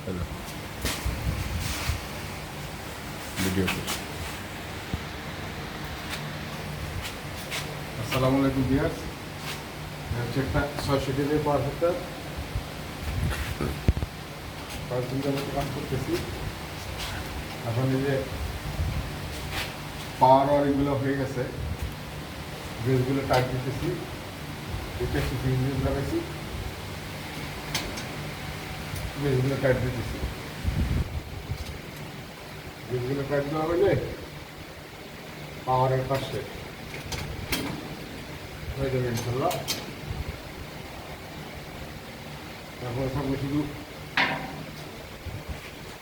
Hello video আসসালামু আলাইকুম viewers, হচ্ছে একটা 600 কেজি পাওয়ার ফ্যাক্টর কয়েকদিন যাবত কাজ করতেছি। এখন এই যে পাওয়ার ওয়ারিংগুলো হয়ে গেছে, বেসগুলো টাইট দিতেছি, এটা ফিউজ লাগাইছি, বেসগুলো টাইট দিতেছি। বেসগুলো টাইট দেওয়া হলে পাওয়ারের পাশে হয়ে যাবে ইনশাল্লাহ। তারপরে থাকবে শুধু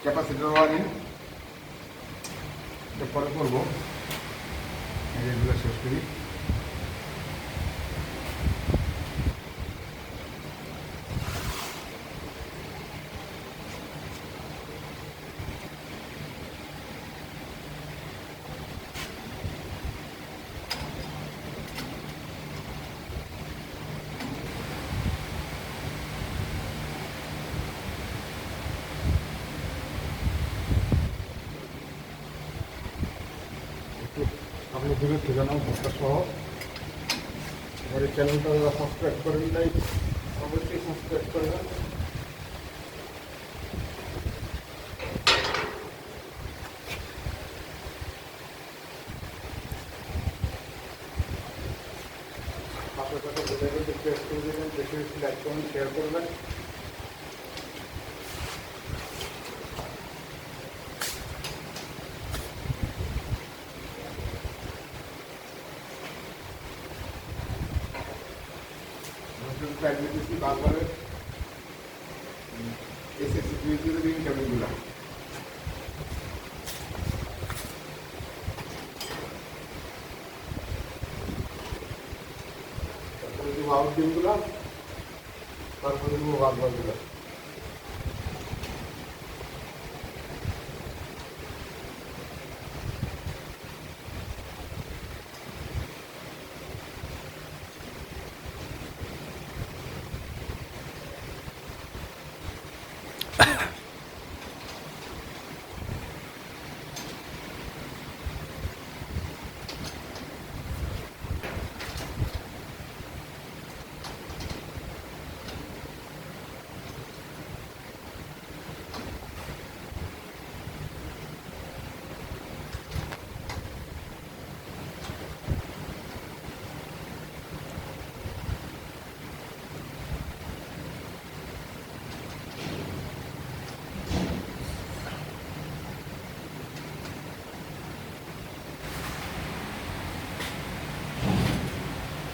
ক্যাপাসিটার ওয়ারিং, এটা পরে করবো। এগুলো শেষ করি। আপনি দূরে থেকে নাও ভোক্তা সহ। এবার এই চ্যানেলটা যারা সাবস্ক্রাইব করেন নাই অবশ্যই সাবস্ক্রাইব করবেন। পাশে থাকা ভিডিওটি প্রেস করে দেবেন, বেশি বেশি লাইক করবেন, শেয়ার করবেন। টাইপ দিতেছি বারবারে এসএসসি পিএইচডি দিন কেমনগুলা তারপরে দিব আউট ডিমগুলা, তারপরে দিব বারবারগুলা।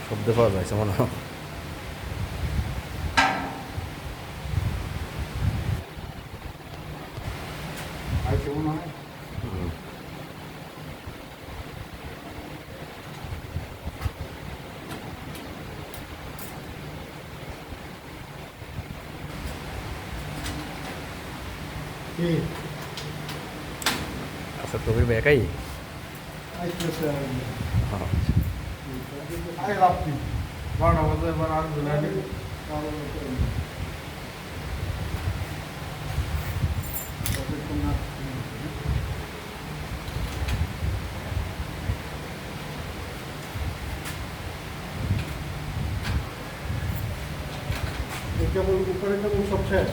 শব্দ পাওয়া যাচ্ছে মনে হয়। আর কেমন হয় কি আচ্ছা তুমি একাই? আরে রাত্রি 12টা বাজে, এবার আর জুলাইনি। কেবল উপরে কেবল সব শেষ।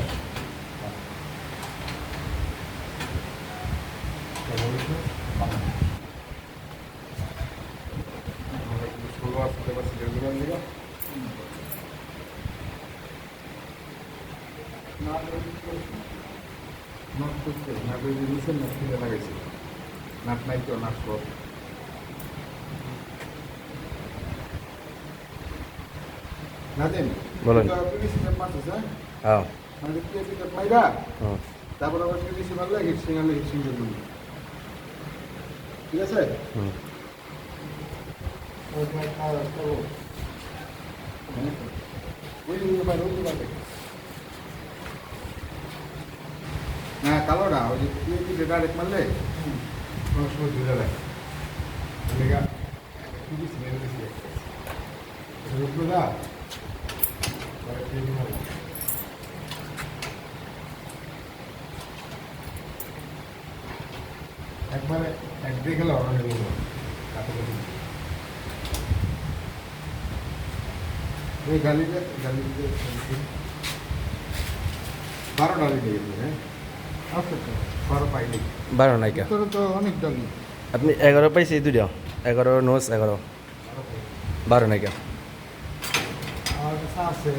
ষোলো আসতে পারছি রেগুলার দিকে নাট করতে না করে দিয়েছেন, নাট কিনে লাগাইছি। নাট নাই তো নাট সব না দেন বলেন। হ্যাঁ মাইরা হুম তারপর আবার পিভিসি মারলে হিটসিং আনলে হিটসিং করবেন, ঠিক আছে? হুম না কালোটা ওই যে পিভিসি ডাইরেক্ট মারলে কোনো সময় ধুয়ে যায়। পিভিসি মেরে দিচ্ছি রুটটা পরে পিভিসি মারলাম। একবারে একদিকে গেলে অনেক এই গালিটা 12 ডালি দিয়ে দেবে, হ্যাঁ আচ্ছা তো 12 পাইনি 12 নাইকা তোর তো অনেক ডালি আপনি 11 পাইছে এই দুইটা 11 নোস 11 12 নাইকা আর কাছে আছে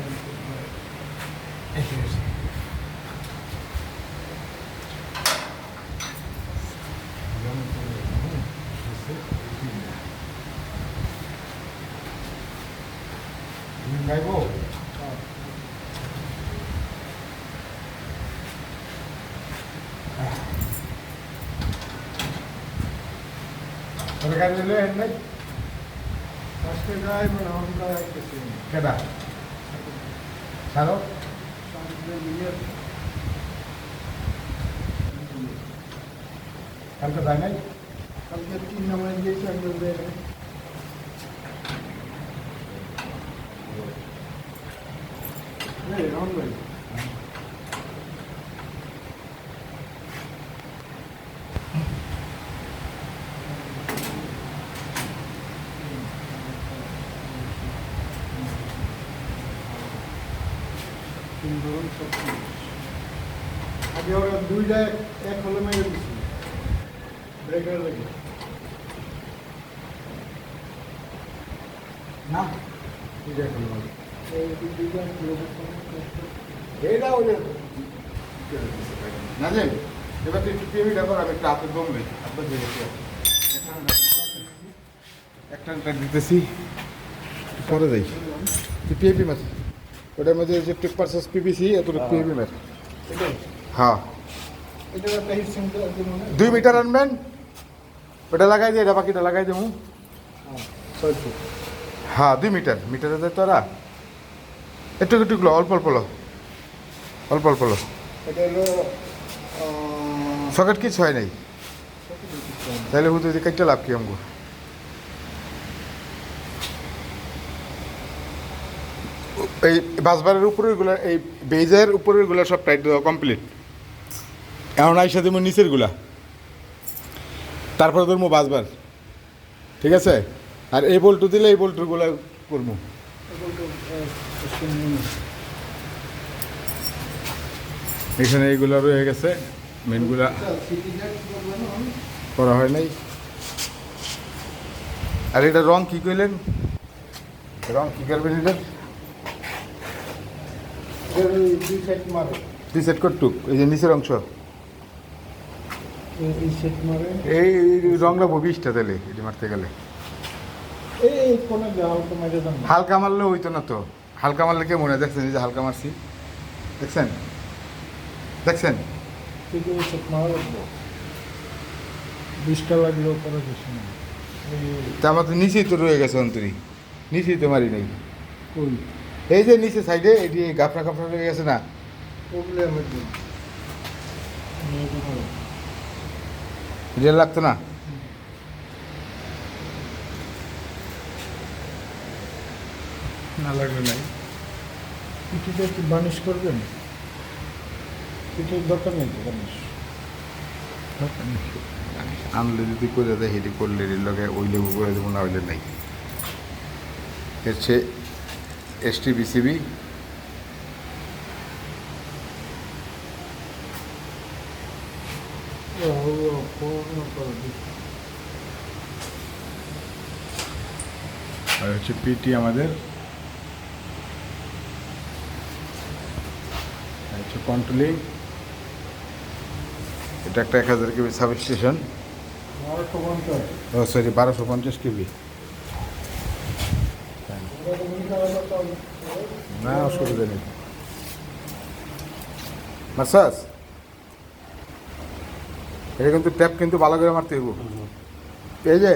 খাইবো তরকারি দিলে নাই আজকে যাই মানে আমরা কিছু কেডা ছাড়ো কালকে যায় নাই কালকে 3 নাম্বার দিয়েছি একদম দেয় নাই এই রাউন্ড ভাই আগে ওরা দুইটা এক হলে মেরে দিচ্ছি ব্রেকার লেগে না দুইটা এক হলে এইটা ওদের না জান এবার তুই টিভিটা কর আমি একটা হাতে দম নেই আপনার যে একটা দিতেছি পরে যাই তুই পিএপি মাছ ওটার মধ্যে যে টিপ পারসেস পিপিসি এতটুকু পিএপি মাছ হ্যাঁ 2 মিটার আনবেন ওটা লাগাই দিয়ে এটা বাকিটা লাগাই দেবো হ্যাঁ 2 মিটার মিটারে দেয় তোরা একটু একটুগুলো অল্প অল্প অল্প অল্প সকেট কিছু হয় নাই তাহলে হুতো যদি কাটতে লাভ কি আমগো এই বাসবারের উপরেরগুলো এই বেজের উপরেরগুলো সব টাইট দেওয়া কমপ্লিট এখন আইসা দেবো নিচেরগুলা তারপরে ধরবো বাসবার ঠিক আছে আর এই বল্টু দিলে এই বল্টুরগুলো করবো এখানে এইগুলো রয়ে গেছে মেনগুলা করা হয় নাই আর এটা রং কি কইলেন রং কি করবেন এটা দুই সেট করটুক এই যে নিচের অংশ এই রংটা 20টা তাহলে এটি মারতে গেলে হালকা মারলে হইতো না তো হালকা মারলে কে মনে দেখছেন এই যে হালকা মারছি দেখছেন দেখছেন 20টা লাগলেও করা কিছু না তা আমার তো নিচেই তো রয়ে গেছে অন্তরি নিচেই তো মারি নাই কই এই যে নিচে সাইডে এটি গাফরা গাফরা রয়ে গেছে না ওগুলো আমার দিন রিয়েল লাগতো না না লাগলে নাই পিঠিটা একটু বানিশ করবেন পিঠের দরকার নেই তো বানিশ আনলে যদি করে দেয় হেঁটে করলে লগে ওই লেবু করে দেবো না হইলে নাই হচ্ছে STBCB আর হচ্ছে পিটি আমাদের হচ্ছে কন্ট্রোলিং এটা একটা 1000 কেবি সাব স্টেশন ও সরি 1250 কেবি না অসুবিধা নেই মাসাজ এটা কিন্তু ট্যাপ কিন্তু ভালো করে মারতে হইব এই যে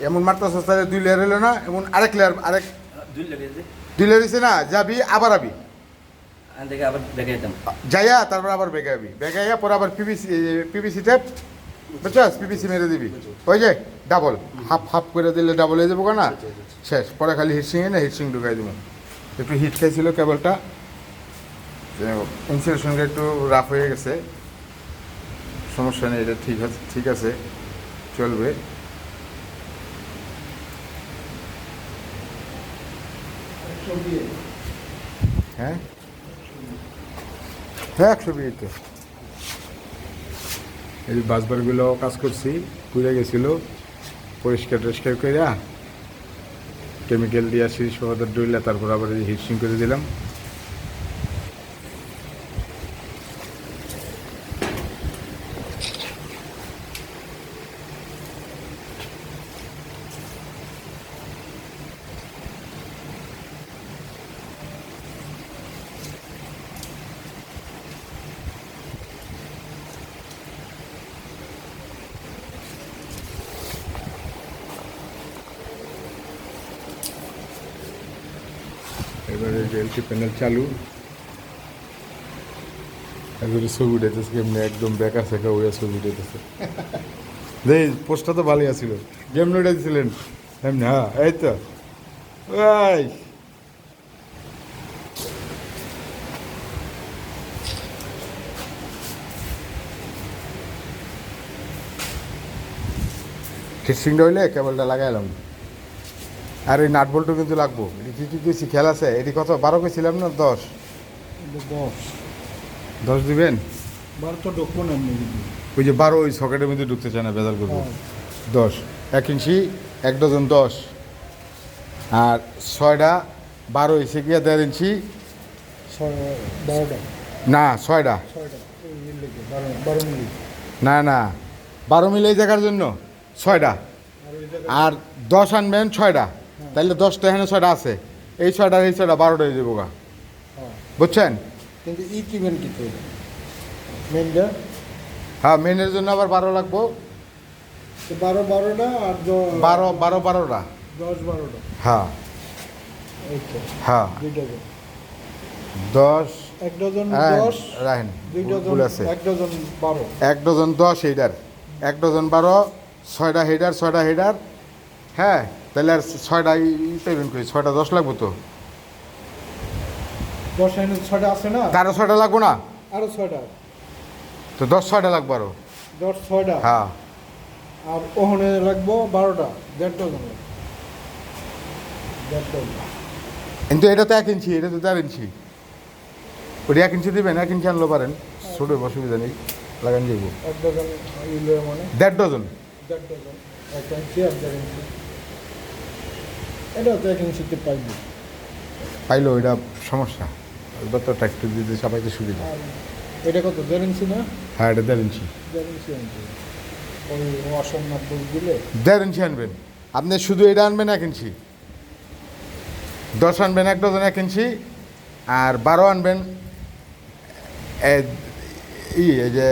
এমন মারতেছে তাহলে 2 লেয়ার হলো না এমন আরেক লেয়ার আরেক 2 লেয়ার হইছে না যাবি আবার আবি আবার বেগাই দাম যাইয়া তারপর আবার বেগাবি বেগাইয়া পরে আবার পিভিসি ট্যাপ বুঝছস পিভিসি মেরে দিবি ওই যে ডাবল হাফ হাফ করে দিলে ডাবল হয়ে যাবো না শেষ পরে খালি হিটসিং না হিটসিং ঢুকাই দেবো একটু হিট খাইছিল কেবলটা ইনসুলেশনটা একটু রাফ হয়ে গেছে সমস্যা নেই, এটা ঠিক আছে, চলবে। হ্যাঁ হ্যাঁ 120 তো। এই বাসবারগুলো কাজ করছি, পুড়ে গেছিলো, পরিষ্কার টরিষ্কার করে কেমিক্যাল দিয়ে আসি সহদার ডইলা, তারপর আবার হিটসিং করে দিলাম। এবারে এলটি প্যানেল চালু, একবারে ছবি উঠেছে কেমনি, একদম বেকা সেকা ওয়া ছবি উঠেছে। দেই পোস্টটা তো ভালোই আছিল, গেম উঠেছিলেন এমনি? হ্যাঁ এই তো ওই ফিক্সিংটা হইলে কেবলটা লাগাইলাম। আর এই নাট বল্টু কিন্তু লাগবো। এটি কি কিছু খেয়াল আছে? এটি কত 12 কইছিলাম না 10? 10 দিবেন? 12 তো ঢুকবো না এমনি কিন্তু। ওই যে 12 ওই সকেটের মধ্যে ঢুকতে চায় না, বেজাল করবো। 10 1 ইঞ্চি 1 ডজন 10, আর 6টা 12 হয়েছে গিয়া 1.5 ইঞ্চি। 12টা না 6টা 6টা এই লেগে 12 মিলি। না না 12 মিলে এই জায়গার জন্য 6টা, আর এই জায়গায় আর 10 আনবেন 6টা, তাহলে 10টা এখানে 6টা আছে, এই 6টার এই 6টা 12টা হয়ে যাবো গা, হ্যাঁ, বুঝছেন? কিন্তু ই কিবেন কি তো মেনটা হ্যাঁ মেনের জন্য আবার 12 লাগবো, তো 12টা আর 12টা। 10-12টা হ্যাঁ এই তো হ্যাঁ 2 ডজন। 10 1 ডজন রাখেন 10, রাখেন 2 ভুল ডজন আছে। 1 ডজন 12। 1 ডজন 10 হেডার, 1 ডজন 12, 6টা হেডার 6টা হেডার। হ্যাঁ তাহলে আর 6টা ই পাইবেন কই? 6টা 10 লাগবো তো, 10 এনে 6টা আছে না, কারো 6টা লাগবো না আরো 6টা, তো 10 6টা লাগবো আরো। 10 6টা, হ্যাঁ আর ওখানে লাগবো 12টা, 1.5 ডজন লাগবে। 1.5 ডজন কিন্তু এটা তো 1 ইঞ্চি, এটা তো 4 ইঞ্চি। ওটা 1 ইঞ্চি দিবেন, 1 ইঞ্চি আনলো পারেন, ছোটো অসুবিধা নেই, লাগান যাইব। 1 ডজন ইলে মানে 1.5 ডজন। 1.5 ডজন 1 ইঞ্চি আর 1.5 ইঞ্চি। এটা তো 1 ইঞ্চিতে পাইবে। পাইলো এটা সমস্যা, এবার তো ট্র্যাক্টর দিতে চাপাইতে সুবিধা। আর এটা কত 1.5 ইঞ্চি না? হ্যাঁ এটা 1.5 ইঞ্চি। 1.5 ইঞ্চি আনতে ওই ওয়াশার নাট বল দিলে 1.5 ইঞ্চি আনবেন আপনি, শুধু এটা আনবেন 1 ইঞ্চি, 10 আনবেন 1 ডজন 1 ইঞ্চি, আর 12 আনবেন এই যে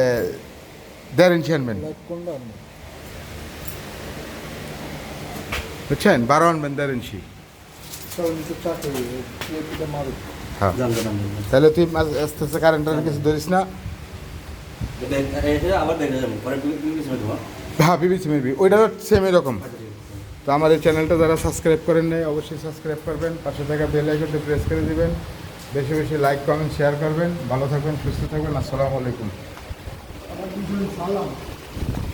1.5 ইঞ্চি আনবেন, লাইট কোনটা আনবে? বুঝছেন? 12 আনবেন 1.5 ইঞ্চি। সব নিচে চাকরি এটা মারু। হ্যাঁ তাহলে তুই আস্তে আস্তে কারেন্টের কিছু ধরিস না। আবার দেখে যাবো পরে হ্যাঁ পিভিসি মেবি ওইটাও সেম এরকম। তো আমার এই চ্যানেলটা যারা সাবস্ক্রাইব করেন নাই অবশ্যই সাবস্ক্রাইব করবেন, পাশে থাকা বেল আইকনটা প্রেস করে দিবেন, বেশি বেশি লাইক কমেন্ট শেয়ার করবেন। ভালো থাকবেন, সুস্থ থাকবেন, আসসালামু আলাইকুম। আমার কিছু সালাম।